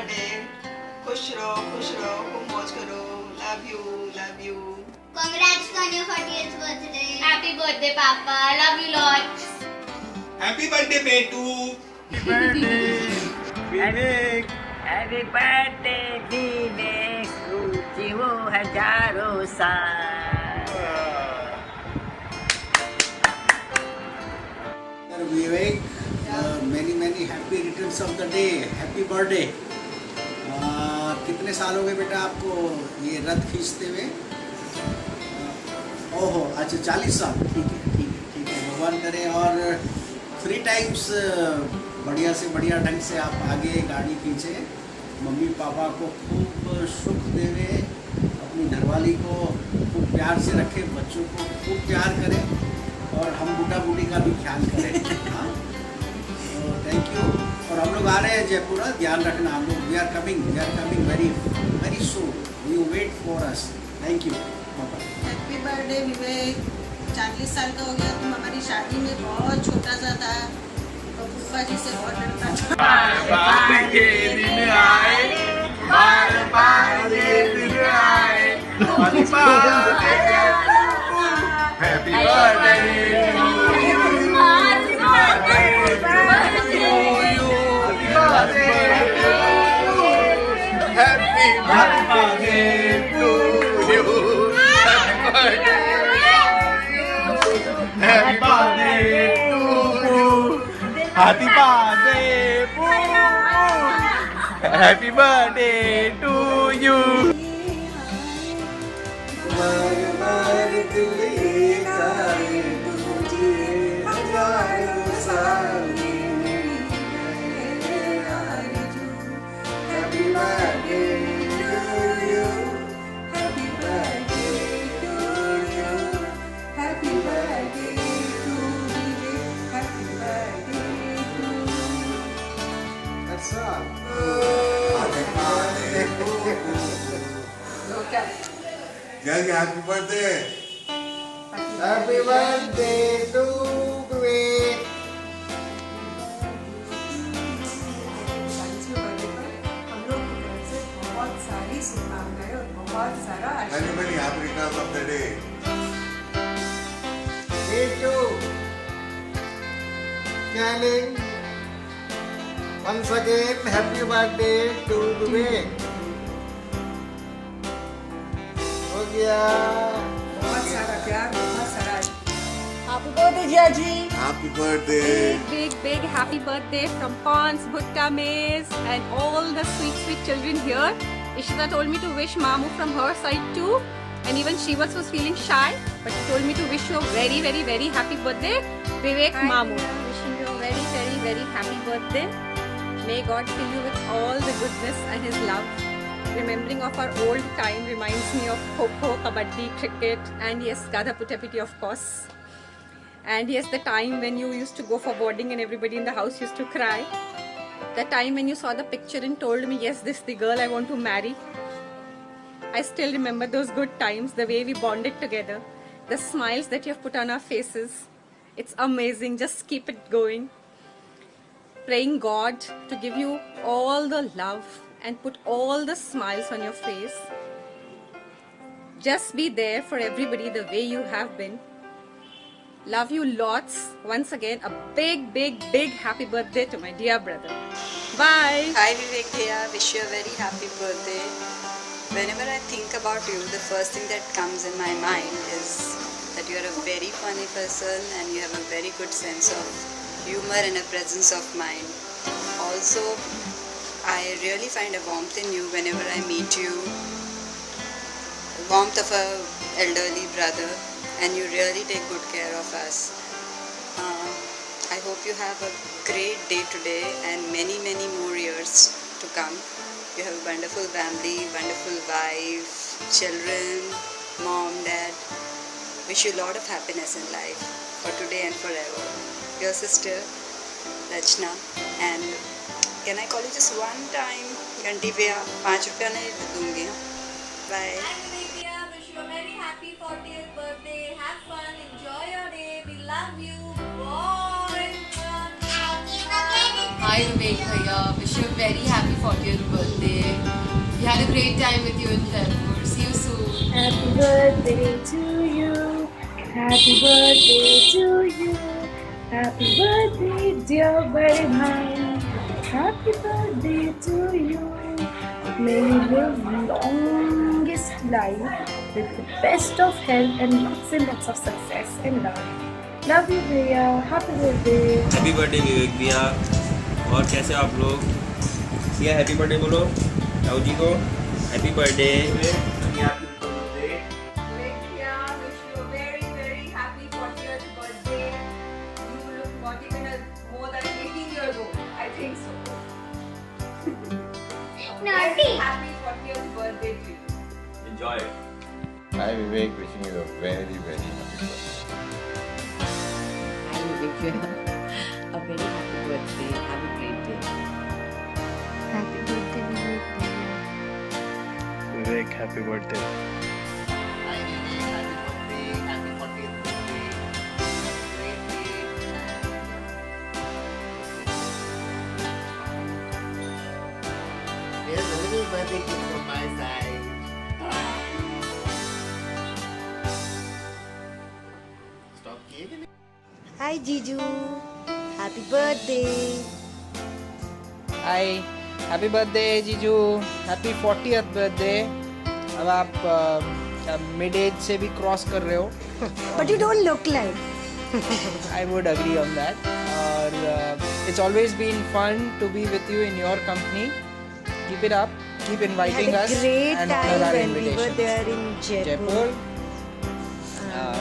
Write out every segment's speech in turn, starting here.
Birthday. खुश रहो, खूब मौज करो। Love you. Congrats on your 40th birthday. Happy birthday, Papa. Love you lots. Happy birthday बेटू। हैप्पी बर्थडे विवेक, जीवो हजारों साल। विवेक, many happy returns of the day. Happy birthday. कितने साल हो गए बेटा आपको ये रथ खींचते हुए? ओहो, अच्छा 40 साल। ठीक है, भगवान करे और 3 टाइम्स बढ़िया से बढ़िया ढंग से आप आगे गाड़ी खींचे, मम्मी पापा को खूब सुख देवे, अपनी घरवाली को खूब प्यार से रखे, बच्चों को खूब प्यार करें और हम बूढ़ा बूढ़ी का भी ख्याल करें। हाँ, तो थैंक यू। और हम लोग आ रहे हैं जयपुर, ध्यान रखना हम लोग। We are coming very soon. You wait for us. Thank you. Happy birthday Vivek, 40 साल का हो गया। तुम हमारी शादी में बहुत छोटा सा था, तो पुष्पा जी से बहुत डरता था। बार के दिन आए, बार ये दिन आए। Happy Happy birthday to you. That's all. Happy birthday. Happy birthday to Vivek. 40वें बर्थडे पर हम लोग की तरफ से बहुत सारी शुभकामनाएं और बहुत सारा Many happy returns of the day. Thank you. Darling, once again, happy birthday to Viवेक। हो गया। बहुत सारा प्यार, बहुत सारा Happy birthday Jiaji. Happy birthday. Big happy birthday from Pons, Bhutta Maze and all the sweet children here. Ishita told me to wish Mamu from her side too, and even she was feeling shy, but she told me to wish you a very happy birthday, Vivek Mamu. Wishing you a very happy birthday. May God fill you with all the goodness and His love. Remembering of our old time reminds me of Kho-Kho, Kabaddi, cricket, and yes, Gadha Putapiti of course. And yes, the time when you used to go for boarding and everybody in the house used to cry. The time when you saw the picture and told me, yes, this is the girl I want to marry. I still remember those good times, the way we bonded together, the smiles that you have put on our faces. It's amazing, just keep it going. Praying God to give you all the love and put all the smiles on your face. Just be there for everybody the way you have been. Love you lots. Once again, a big happy birthday to my dear brother. Bye. Hi Vivek Bhaiya, wish you a very happy birthday. Whenever I think about you, the first thing that comes in my mind is that you are a very funny person and you have a very good sense of humor and a presence of mind. Also, I really find a warmth in you whenever I meet you. Warmth of a elderly brother, and you really take good care of us. I hope you have a great day today and many more years to come. You have a wonderful family, wonderful wife, children, mom, dad. Wish you a lot of happiness in life for today and forever. Your sister, Rachna. And can I call you just one time? Ganti pe ₹5 nahi दूंगी. Bye. Wish you a very happy 40th birthday. Have fun, enjoy your day. We love you. Bye. Hi Vivek Bhaiya, wish you a very happy 40th birthday. We had a great time with you in Jaipur. See you soon. Happy birthday to you. Happy birthday to you. Happy birthday, dear bade bhai. Happy birthday to you. May you live longest life with the best of health and lots of success and love. Love you, Bhaiya. Happy birthday. Happy birthday Vivek भैया। और कैसे आप लोग? Siya happy birthday बोलो ताऊ जी को। Happy birthday. Vivek Bhaiya, wish you a very happy 40th birthday. You look not even more than 18 years old. I think so. Naughty. Happy 40th birthday to you. Enjoy. Hi Vivek, wishing you a very happy birthday. Hi Vivek Bhaiya. A very happy birthday. Have a great day. Happy birthday, Vivek Bhaiya. Vivek, happy birthday. Hi Vivek. Happy birthday. Happy 40th birthday. Great day. Here's a little birthday gift from my side. Stop cake. Hi, Jiju. Happy birthday. Hi happy birthday जीजू। हैप्पी 40th birthday. अब आप mid age से भी cross कर रहे हो। But you don't look like. I would agree on that. और it's always been fun to be with you in your company. Keep it up, keep We had inviting a us great and time honour our when we were invitations. there in Jaipur.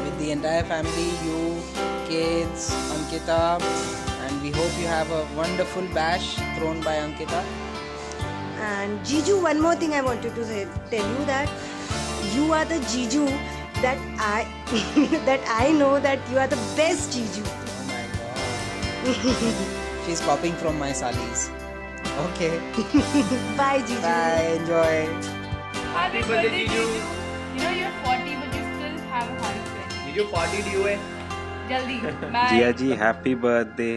With the entire family, you, kids, Ankita, and we hope you have a wonderful bash thrown by Ankita. And Jiju, one more thing I wanted to tell you that you are the Jiju that I know that you are the best Jiju. Oh my god. She's copying from my salis. Okay. Bye, Jiju. Bye. Enjoy. Happy birthday, Jiju. You know you're 40 but you still have a heart friend. जीजू party दी हुए। Jaldi. Bye. जिया जी happy birthday.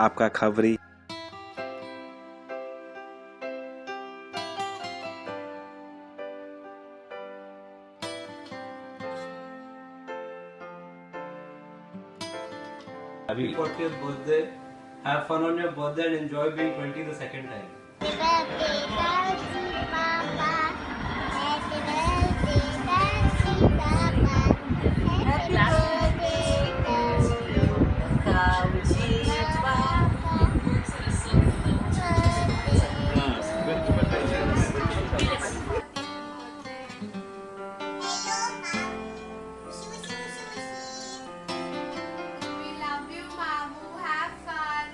आपका खबरी। Happy 40th birthday. Have fun on your birthday and enjoy being 20 the second time. We love you, Mamu. Have fun.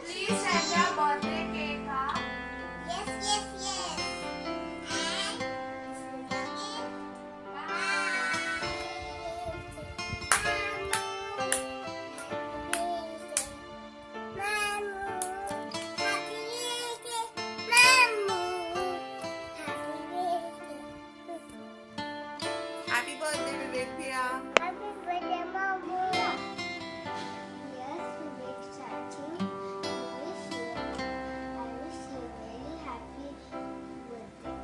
Please send your birthday cake, huh? Happy birthday, Vivek Bhaiya. Happy birthday, Mamu. Yes, Vivek Chachi. I wish you very happy birthday.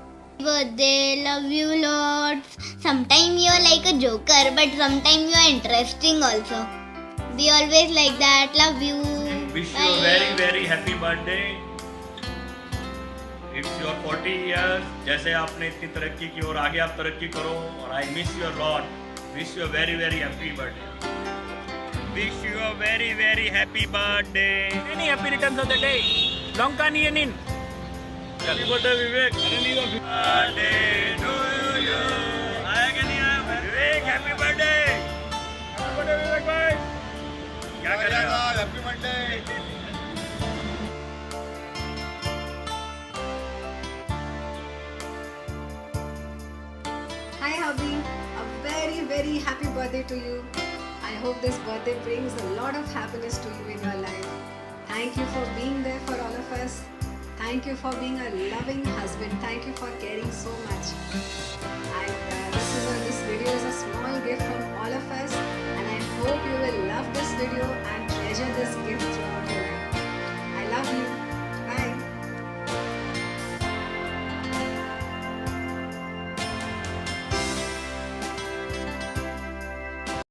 Birthday, love you lots. Sometimes you're like a joker, but sometimes you're interesting also. Be always like that. Love you. Wish you Bye. a very happy birthday. It's your 40 years. जैसे आपने इतनी तरक्की की और आगे आप तरक्की करो और I miss you a lot. Wish you a very happy birthday. Wish you a very happy birthday. Any happy returns of the day. Long Kaniyanin. Happy birthday Vivek. Happy birthday to you. Vivek, happy birthday. Happy birthday Vivek bhai. क्या कर रहे हो? Happy birthday. Hi hubby, a very happy birthday to you. I hope this birthday brings a lot of happiness to you in your life. Thank you for being there for all of us. Thank you for being a loving husband. Thank you for caring so much.